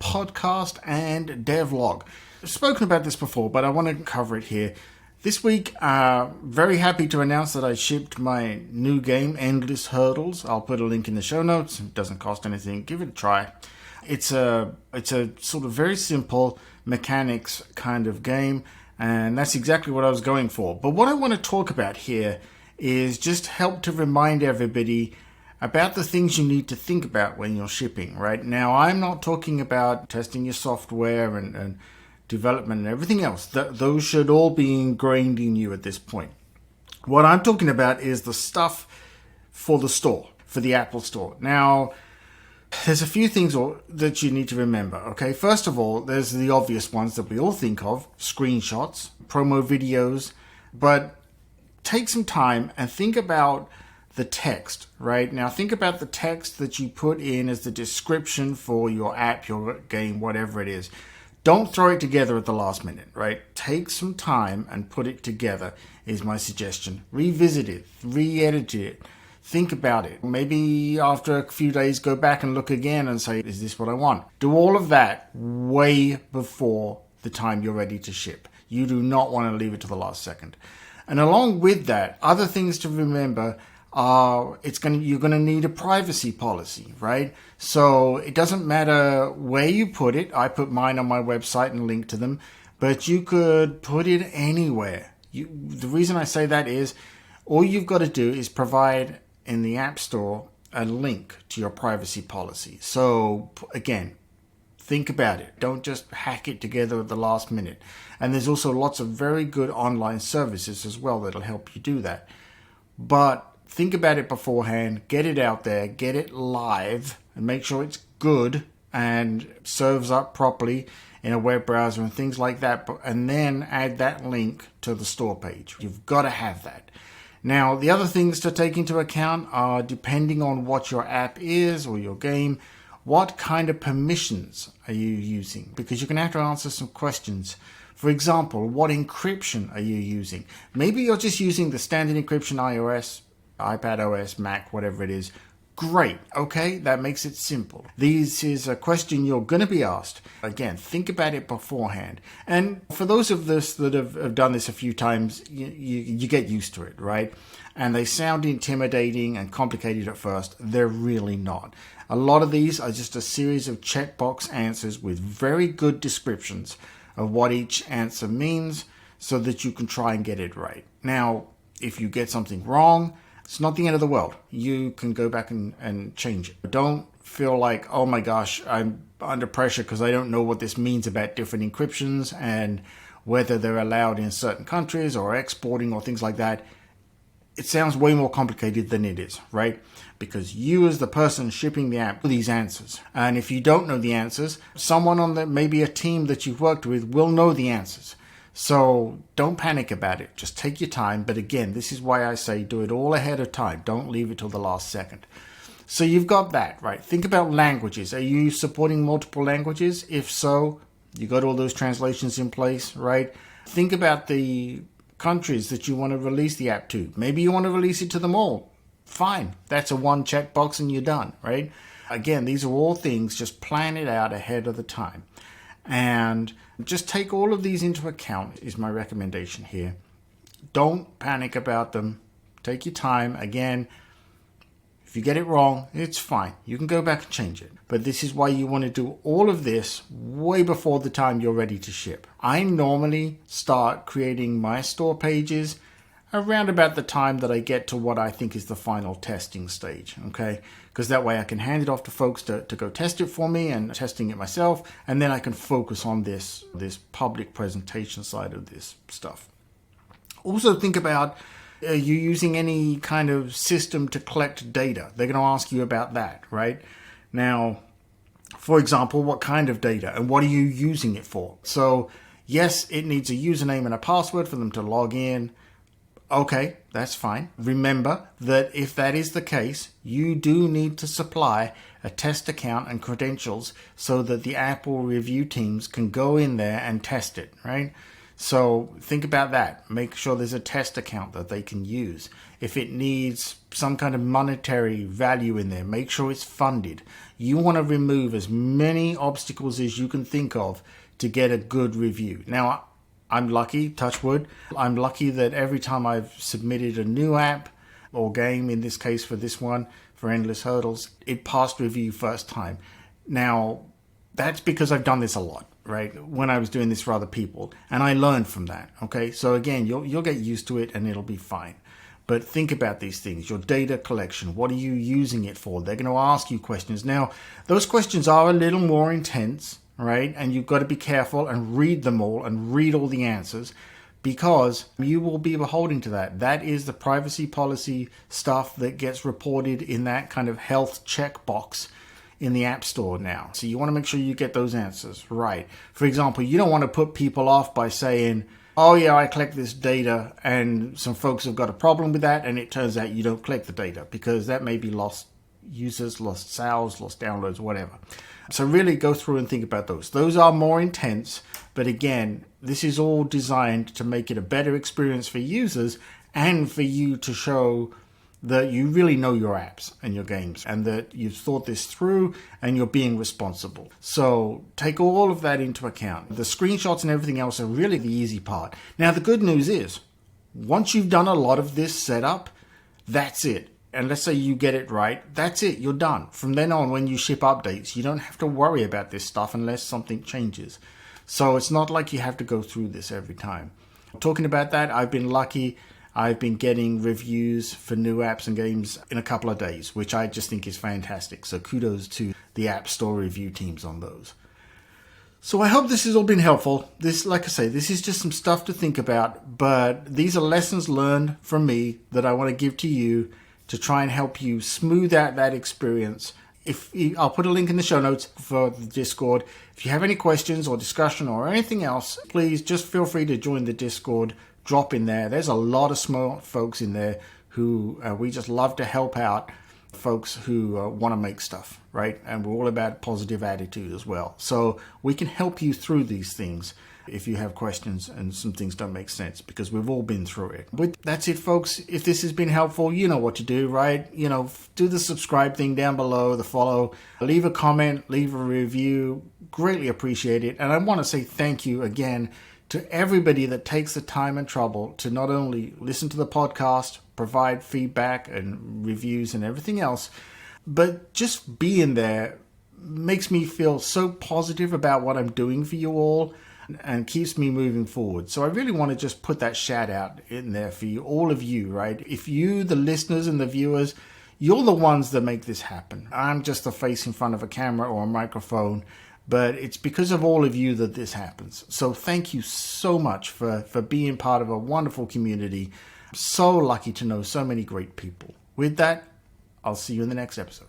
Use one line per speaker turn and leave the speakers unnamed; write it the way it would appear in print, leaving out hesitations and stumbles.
podcast and devlog. I've spoken about this before, but I want to cover it here. This week, very happy to announce that I shipped my new game, Endless Hurdles. I'll put a link in the show notes. It doesn't cost anything. Give it a try. It's a sort of very simple mechanics kind of game, and that's exactly what I was going for. But what I want to talk about here is just help to remind everybody about the things you need to think about when you're shipping, right? Now, I'm not talking about testing your software and development and everything else. Those should all be ingrained in you at this point. What I'm talking about is the stuff for the store, for the Apple Store. Now, there's a few things that you need to remember, okay? First of all, there's the obvious ones that we all think of, screenshots, promo videos, but take some time and think about the text, right? Now, think about the text that you put in as the description for your app, your game, whatever it is. Don't throw it together at the last minute, right? Take some time and put it together is my suggestion. Revisit it, re-edit it, think about it. Maybe after a few days, go back and look again and say, is this what I want? Do all of that way before the time you're ready to ship. You do not want to leave it to the last second. And along with that, other things to remember are you're going to need a privacy policy, right? So it doesn't matter where you put it. I put mine on my website and link to them, but you could put it anywhere. The reason I say that is all you've got to do is provide in the App Store a link to your privacy policy. So again, think about it. Don't just hack it together at the last minute. And there's also lots of very good online services as well that'll help you do that. But think about it beforehand, get it out there, get it live, and make sure it's good and serves up properly in a web browser and things like that. And then add that link to the store page. You've got to have that. Now, the other things to take into account are, depending on what your app is or your game, what kind of permissions are you using? Because you're going to have to answer some questions. For example, what encryption are you using? Maybe you're just using the standard encryption iOS, iPad OS, Mac, whatever it is. Great. Okay, that makes it simple. This is a question you're going to be asked. Again, think about it beforehand. And for those of us that have done this a few times, you get used to it, right? And they sound intimidating and complicated at first. They're really not. A lot of these are just a series of checkbox answers with very good descriptions of what each answer means so that you can try and get it right. Now, if you get something wrong, it's not the end of the world. You can go back and change it. Don't feel like, oh my gosh, I'm under pressure because I don't know what this means about different encryptions and whether they're allowed in certain countries or exporting or things like that. It sounds way more complicated than it is, right? Because you as the person shipping the app, these answers. And if you don't know the answers, someone on maybe a team that you've worked with will know the answers. So don't panic about it. Just take your time. But again, this is why I say do it all ahead of time. Don't leave it till the last second. So you've got that, right? Think about languages. Are you supporting multiple languages? If so, you got all those translations in place, right? Think about the countries that you want to release the app to. Maybe you want to release it to them all. Fine. That's a one checkbox and you're done, right? Again, these are all things. Just plan it out ahead of the time. And just take all of these into account is my recommendation here. Don't panic about them. Take your time. Again, if you get it wrong, it's fine. You can go back and change it. But this is why you want to do all of this way before the time you're ready to ship. I normally start creating my store pages around about the time that I get to what I think is the final testing stage, okay? Because that way I can hand it off to folks to go test it for me and testing it myself, and then I can focus on this public presentation side of this stuff. Also think about, are you using any kind of system to collect data? They're going to ask you about that, right? Now, for example, what kind of data and what are you using it for? So, yes, it needs a username and a password for them to log in. Okay, that's fine. Remember that if that is the case, you do need to supply a test account and credentials so that the Apple review teams can go in there and test it, right? So think about that. Make sure there's a test account that they can use. If it needs some kind of monetary value in there, make sure it's funded. You want to remove as many obstacles as you can think of to get a good review. Now, I'm lucky, touch wood, I'm lucky that every time I've submitted a new app or game, in this case for this one, for Endless Hurdles, it passed review first time. Now, that's because I've done this a lot, right? When I was doing this for other people, and I learned from that, okay? So again, you'll get used to it and it'll be fine. But think about these things. Your data collection, what are you using it for? They're going to ask you questions. Now, those questions are a little more intense, right? And you've got to be careful and read them all and read all the answers, because you will be beholden to that. That is the privacy policy stuff that gets reported in that kind of health checkbox in the App Store now. So you want to make sure you get those answers right. For example, you don't want to put people off by saying, oh yeah, I collect this data and some folks have got a problem with that, and it turns out you don't collect the data, because that may be lost users, lost sales, lost downloads, whatever. So really go through and think about those. Those are more intense, but again, this is all designed to make it a better experience for users and for you to show that you really know your apps and your games, and that you've thought this through and you're being responsible. So take all of that into account. The screenshots and everything else are really the easy part. Now, the good news is, once you've done a lot of this setup, that's it. And let's say you get it right, that's it, you're done. From then on, when you ship updates, you don't have to worry about this stuff unless something changes. So it's not like you have to go through this every time. Talking about that, I've been lucky. I've been getting reviews for new apps and games in a couple of days, which I just think is fantastic. So kudos to the App Store review teams on those. So I hope this has all been helpful. This, like I say, this is just some stuff to think about, but these are lessons learned from me that I want to give to you to try and help you smooth out that experience. I'll put a link in the show notes for the Discord. If you have any questions or discussion or anything else, please just feel free to join the Discord. Drop in there. There's a lot of smart folks in there who we just love to help out folks who want to make stuff, right? And we're all about positive attitude as well. So we can help you through these things if you have questions and some things don't make sense, because we've all been through it. But that's it, folks. If this has been helpful, you know what to do, right? You know, do the subscribe thing down below, the follow, leave a comment, leave a review. Greatly appreciate it. And I want to say thank you again to everybody that takes the time and trouble to not only listen to the podcast, provide feedback and reviews and everything else, but just being there makes me feel so positive about what I'm doing for you all and keeps me moving forward. So I really want to just put that shout out in there for you, all of you, right? If you, the listeners and the viewers, you're the ones that make this happen. I'm just a face in front of a camera or a microphone, but it's because of all of you that this happens. So thank you so much for being part of a wonderful community. I'm so lucky to know so many great people. With that, I'll see you in the next episode.